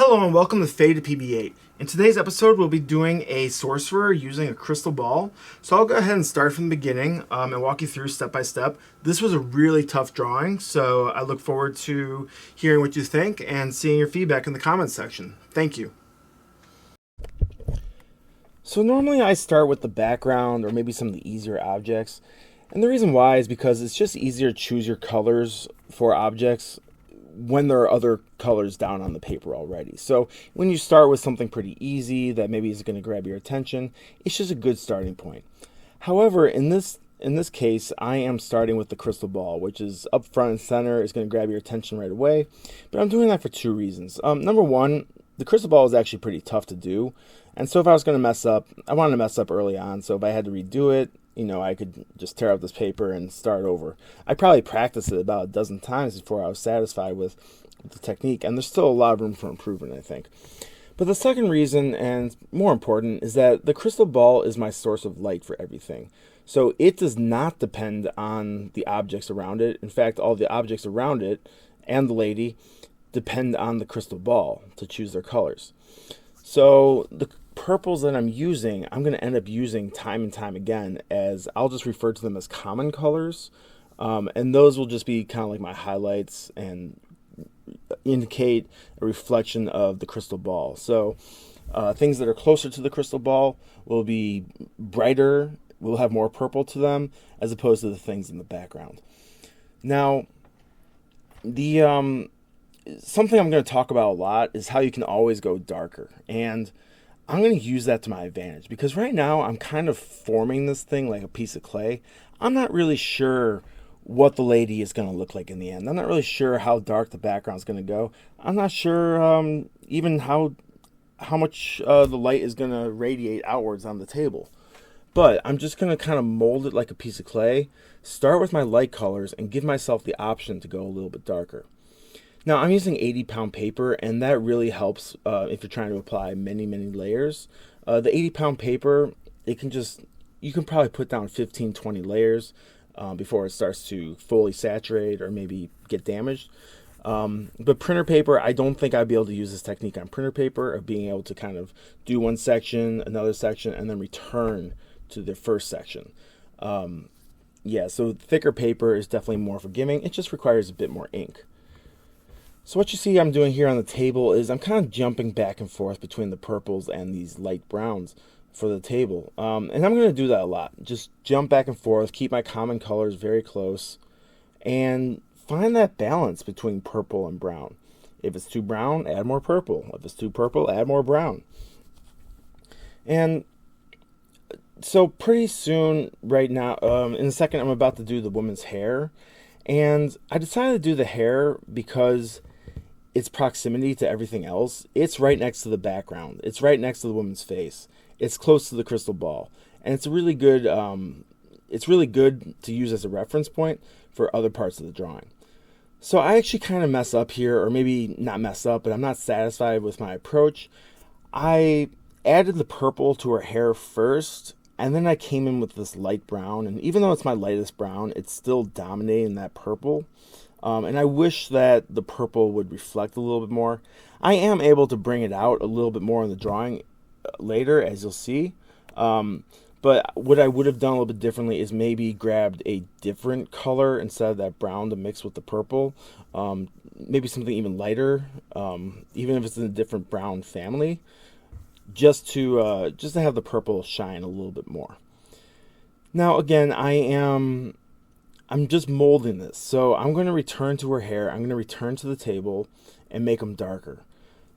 Hello and welcome to Fade to PB8. In today's episode, we'll be doing a Sorcerer using a crystal ball. So I'll go ahead and start from the beginning and walk you through step by step. This was a really tough drawing, so I look forward to hearing what you think and seeing your feedback in the comments section. Thank you. So normally I start with the background or maybe some of the easier objects. And the reason why is because it's just easier to choose your colors for objects when there are other colors down on the paper already. So when you start with something pretty easy that maybe is going to grab your attention, it's just a good starting point. However, in this case, I am starting with the crystal ball, which is up front and center, is going to grab your attention right away. But I'm doing that for two reasons. Number one, the crystal ball is actually pretty tough to do. And so if I was going to mess up, I wanted to mess up early on. So if I had to redo it, I could just tear up this paper and start over. I probably practiced it about a dozen times before I was satisfied with the technique. And there's still a lot of room for improvement, I think. But the second reason, and more important, is that the crystal ball is my source of light for everything. So it does not depend on the objects around it. In fact, all the objects around it and the lady depend on the crystal ball to choose their colors. So the purples that I'm using, I'm going to end up using time and time again, as I'll just refer to them as common colors. And those will just be kind of like my highlights and indicate a reflection of the crystal ball. So things that are closer to the crystal ball will be brighter, will have more purple to them, as opposed to the things in the background. Now, the something I'm going to talk about a lot is how you can always go darker. And I'm going to use that to my advantage, because right now I'm kind of forming this thing like a piece of clay. I'm not really sure what the lady is going to look like in the end. I'm not really sure how dark the background is going to go. I'm not sure even how much the light is going to radiate outwards on the table. But I'm just going to kind of mold it like a piece of clay, start with my light colors, and give myself the option to go a little bit darker. Now, I'm using 80-pound paper, and that really helps if you're trying to apply many, many layers. The 80-pound paper, you can probably put down 15, 20 layers before it starts to fully saturate or maybe get damaged. But printer paper, I don't think I'd be able to use this technique on printer paper, of being able to kind of do one section, another section, and then return to the first section. So thicker paper is definitely more forgiving. It just requires a bit more ink. So what you see I'm doing here on the table is I'm kind of jumping back and forth between the purples and these light browns for the table. And I'm going to do that a lot. Just jump back and forth, keep my common colors very close, and find that balance between purple and brown. If it's too brown, add more purple. If it's too purple, add more brown. And so pretty soon, right now, in a second, I'm about to do the woman's hair. And I decided to do the hair because its proximity to everything else, it's right next to the background. It's right next to the woman's face. It's close to the crystal ball. And it's really good to use as a reference point for other parts of the drawing. So I actually kind of mess up here, or maybe not mess up, but I'm not satisfied with my approach. I added the purple to her hair first, and then I came in with this light brown. And even though it's my lightest brown, it's still dominating that purple. And I wish that the purple would reflect a little bit more. I am able to bring it out a little bit more in the drawing later, as you'll see. But what I would have done a little bit differently is maybe grabbed a different color instead of that brown to mix with the purple. Maybe something even lighter, even if it's in a different brown family, just to have the purple shine a little bit more. Now, again, I'm just molding this. So I'm going to return to her hair. I'm going to return to the table and make them darker.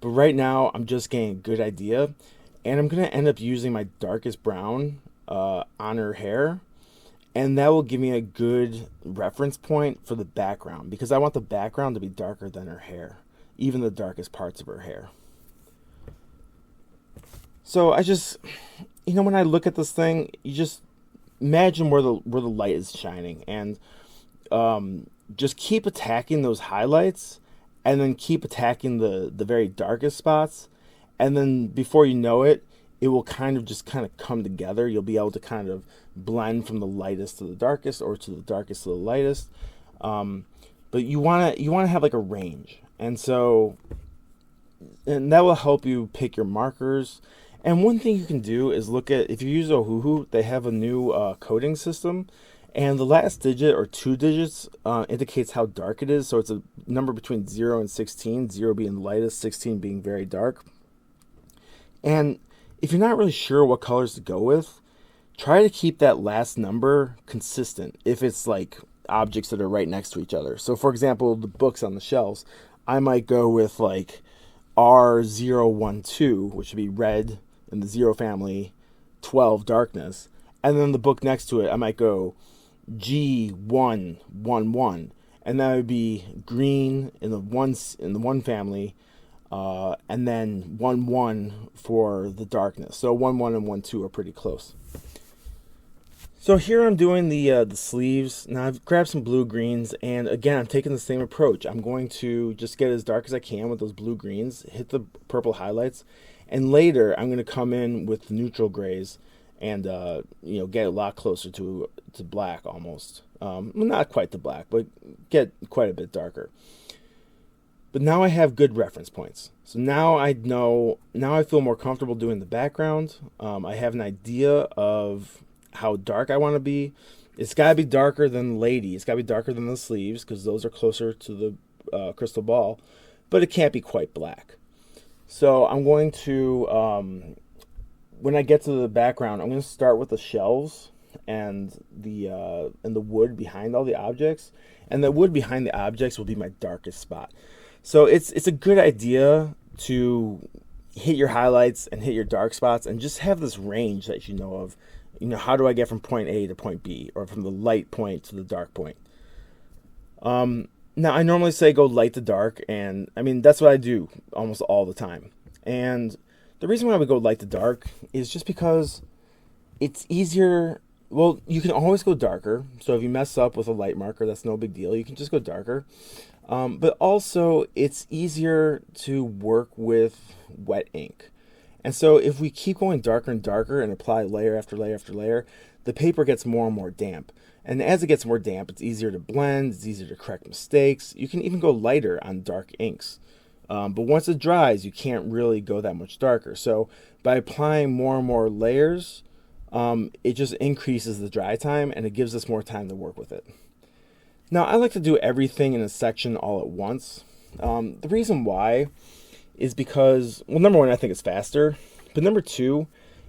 But right now, I'm just getting a good idea. And I'm going to end up using my darkest brown on her hair. And that will give me a good reference point for the background, because I want the background to be darker than her hair, even the darkest parts of her hair. So I just, when I look at this thing, you just imagine where the light is shining, and just keep attacking those highlights, and then keep attacking the very darkest spots, and then before you know it, it will kind of come together. You'll be able to kind of blend from the lightest to the darkest, or to the darkest to the lightest. But you want to have like a range, and so and that will help you pick your markers. And one thing you can do is look at, if you use Ohuhu, they have a new coding system, and the last digit or two digits indicates how dark it is. So it's a number between 0 and 16, 0 being the lightest, 16 being very dark. And if you're not really sure what colors to go with, try to keep that last number consistent if it's like objects that are right next to each other. So for example, the books on the shelves, I might go with like R012, which would be red in the 0 family, 12 darkness. And then the book next to it, I might go G111, and that would be green in the one family, and then 1-1 for the darkness. So 1-1 and 1-2 are pretty close. So here I'm doing the sleeves. Now I've grabbed some blue greens, and again I'm taking the same approach. I'm going to just get as dark as I can with those blue greens, hit the purple highlights, and later I'm going to come in with neutral grays and get a lot closer to black almost. Well, not quite to black, but get quite a bit darker. But now I have good reference points. So now I know. Now I feel more comfortable doing the background. I have an idea of how dark I want to be. It's got to be darker than the lady. It's got to be darker than the sleeves because those are closer to the crystal ball. But it can't be quite black. So I'm going to, when I get to the background, I'm going to start with the shelves and the wood behind all the objects. And the wood behind the objects will be my darkest spot. So it's a good idea to hit your highlights and hit your dark spots and just have this range that you know of. How do I get from point A to point B, or from the light point to the dark point? Now, I normally say go light to dark, and I mean, that's what I do almost all the time. And the reason why we go light to dark is just because it's easier. Well, you can always go darker. So if you mess up with a light marker, that's no big deal. You can just go darker. But also, it's easier to work with wet ink. And so if we keep going darker and darker and apply layer after layer after layer, the paper gets more and more damp. And as it gets more damp, it's easier to blend, it's easier to correct mistakes. You can even go lighter on dark inks. But once it dries, you can't really go that much darker. So by applying more and more layers, it just increases the dry time and it gives us more time to work with it. Now, I like to do everything in a section all at once. The reason why is because, well, number one, I think it's faster. But number two,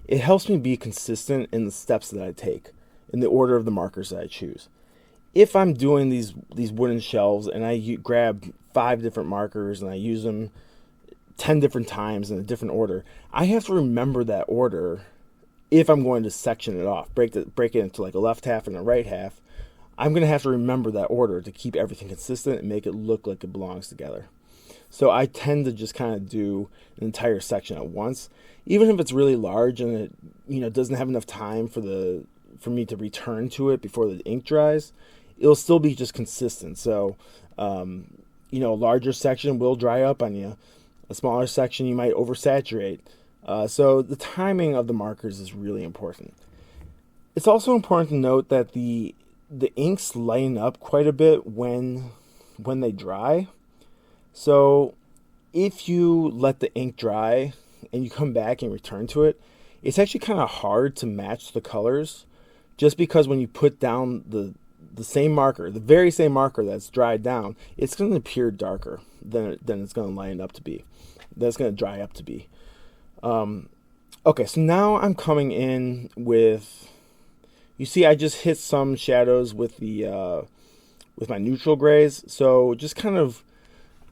it helps me be consistent in the steps that I take, in the order of the markers that I choose. If I'm doing these wooden shelves and I grab 5 different markers and I use them 10 different times in a different order, I have to remember that order if I'm going to section it off, break it into like a left half and a right half. I'm going to have to remember that order to keep everything consistent and make it look like it belongs together. So I tend to just kind of do an entire section at once, even if it's really large and it doesn't have enough time for me to return to it before the ink dries. It'll still be just consistent. So a larger section will dry up on you. A smaller section you might oversaturate. So the timing of the markers is really important. It's also important to note that the inks lighten up quite a bit when they dry. So if you let the ink dry and you come back and return to it, it's actually kind of hard to match the colors, just because when you put down the same marker, the very same marker that's dried down, it's going to appear darker than it's going to line up to be. That's going to dry up to be. Okay, so now I'm coming in with, you see, I just hit some shadows with with my neutral grays. So just kind of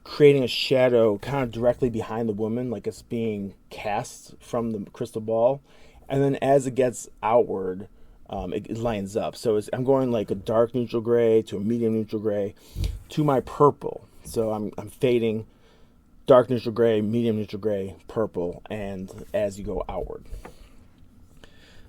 creating a shadow kind of directly behind the woman, like it's being cast from the crystal ball. And then as it gets outward, it lines up. So I'm going like a dark neutral gray to a medium neutral gray to my purple. So I'm fading dark neutral gray, medium neutral gray, purple, and as you go outward.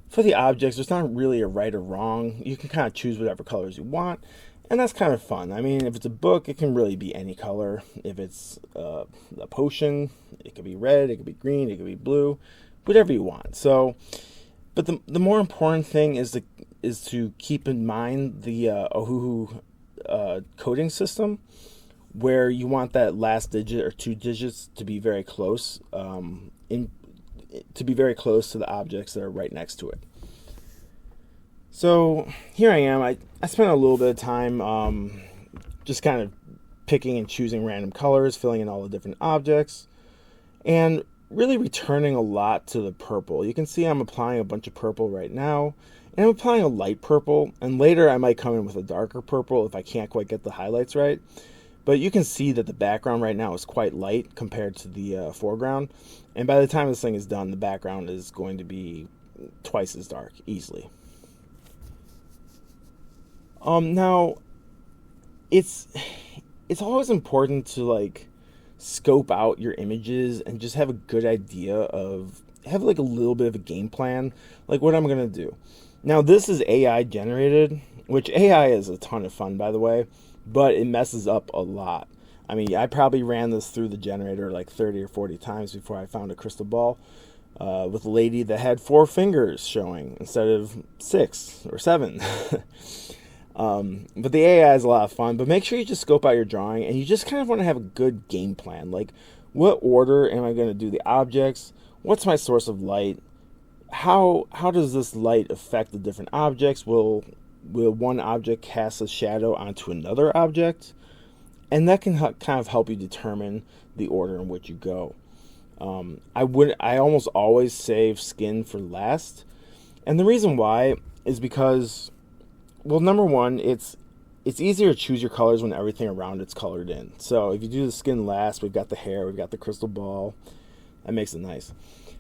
For the objects, there's not really a right or wrong. You can kind of choose whatever colors you want, and that's kind of fun. I mean, if it's a book, it can really be any color. If it's a potion, it could be red, it could be green, it could be blue, whatever you want. So, but the more important thing is to keep in mind the Ohuhu coding system, where you want that last digit or two digits to be very close, to be very close to the objects that are right next to it. So here I am. I spent a little bit of time just kind of picking and choosing random colors, filling in all the different objects, and really returning a lot to the purple. You can see I'm applying a bunch of purple right now, and I'm applying a light purple, and later I might come in with a darker purple if I can't quite get the highlights right. But you can see that the background right now is quite light compared to the foreground, and by the time this thing is done, the background is going to be twice as dark, easily. Now, it's always important to like scope out your images and just have a good idea of have like a little bit of a game plan, like what I'm gonna do. Now this is AI generated, which AI is a ton of fun, by the way, but it messes up a lot. I mean, I probably ran this through the generator like 30 or 40 times before I found a crystal ball with a lady that had 4 fingers showing instead of 6 or 7. But the AI is a lot of fun, but make sure you just scope out your drawing and you just kind of want to have a good game plan. Like, what order am I going to do the objects? What's my source of light? How does this light affect the different objects? Will one object cast a shadow onto another object? And that can kind of help you determine the order in which you go. I almost always save skin for last. And the reason why is because, well, number one, it's easier to choose your colors when everything around it's colored in. So if you do the skin last, we've got the hair, we've got the crystal ball. That makes it nice.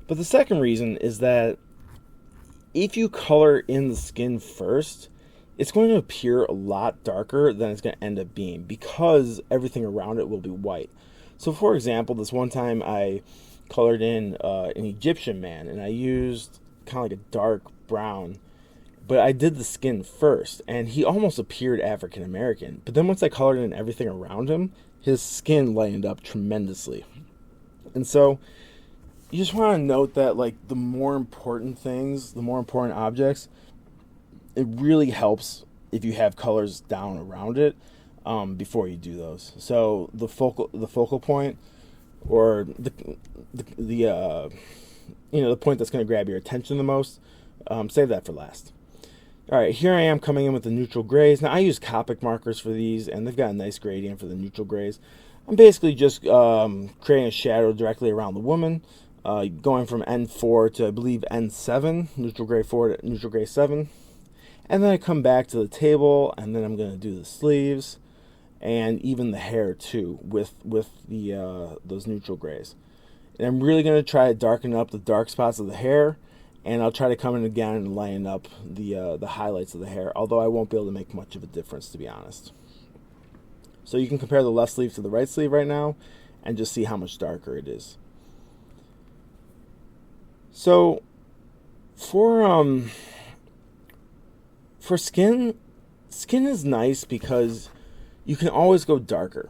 But the second reason is that if you color in the skin first, it's going to appear a lot darker than it's going to end up being because everything around it will be white. So for example, this one time I colored in an Egyptian man, and I used kind of like a dark brown, but I did the skin first, and he almost appeared African American. But then once I colored in everything around him, his skin lightened up tremendously. And so you just want to note that, like, the more important things, the more important objects, it really helps if you have colors down around it before you do those. So the focal point, or the point that's going to grab your attention the most, save that for last. All right, here I am coming in with the neutral grays. Now I use Copic markers for these, and they've got a nice gradient for the neutral grays. I'm basically just creating a shadow directly around the woman, going from N4 to, I believe, N7, neutral gray 4 to neutral gray 7. And then I come back to the table, and then I'm going to do the sleeves and even the hair too with the those neutral grays. And I'm really going to try to darken up the dark spots of the hair, and I'll try to come in again and line up the highlights of the hair, although I won't be able to make much of a difference, to be honest. So you can compare the left sleeve to the right sleeve right now and just see how much darker it is. So for skin is nice because you can always go darker.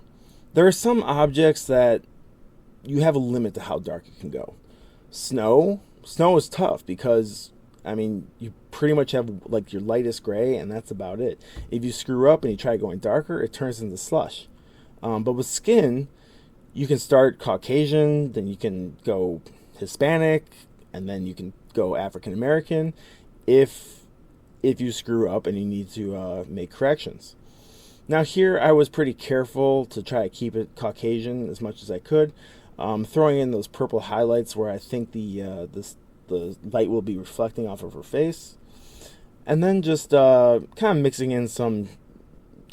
There are some objects that you have a limit to how dark it can go. Snow is tough because, I mean, you pretty much have like your lightest gray, and that's about it. If you screw up and you try going darker, it turns into slush. But with skin, you can start Caucasian, then you can go Hispanic, and then you can go African American if you screw up and you need to make corrections. Now here I was pretty careful to try to keep it Caucasian as much as I could, throwing in those purple highlights where I think the light will be reflecting off of her face, and then just kind of mixing in some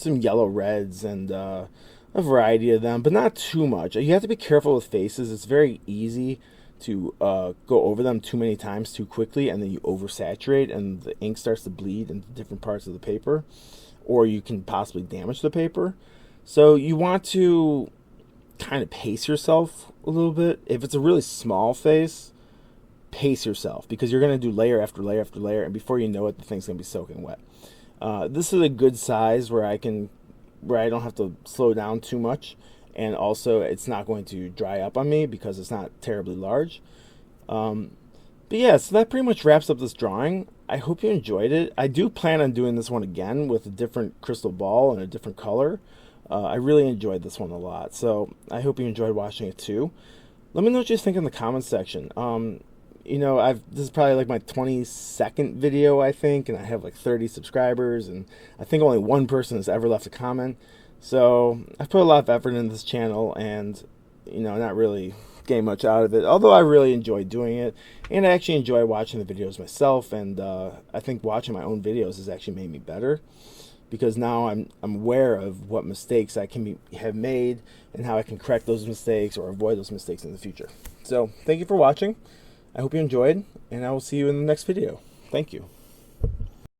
yellow reds and a variety of them, but not too much. You have to be careful with faces. It's very easy to go over them too many times too quickly, and then you oversaturate and the ink starts to bleed into different parts of the paper, or you can possibly damage the paper. So you want to kind of pace yourself a little bit. If it's a really small face, pace yourself, because you're going to do layer after layer after layer, and before you know it, the thing's going to be soaking wet. This is a good size where I don't have to slow down too much, and also it's not going to dry up on me because it's not terribly large. But yeah, so that pretty much wraps up this drawing. I hope you enjoyed it. I do plan on doing this one again with a different crystal ball and a different color. I really enjoyed this one a lot, so I hope you enjoyed watching it too. Let me know what you think in the comments section. This is probably like my 22nd video, I think, and I have like 30 subscribers, and I think only one person has ever left a comment. So I've put a lot of effort into this channel, and not really getting much out of it. Although I really enjoy doing it, and I actually enjoy watching the videos myself. And I think watching my own videos has actually made me better, because now I'm aware of what mistakes I have made and how I can correct those mistakes or avoid those mistakes in the future. So thank you for watching. I hope you enjoyed, and I will see you in the next video. Thank you.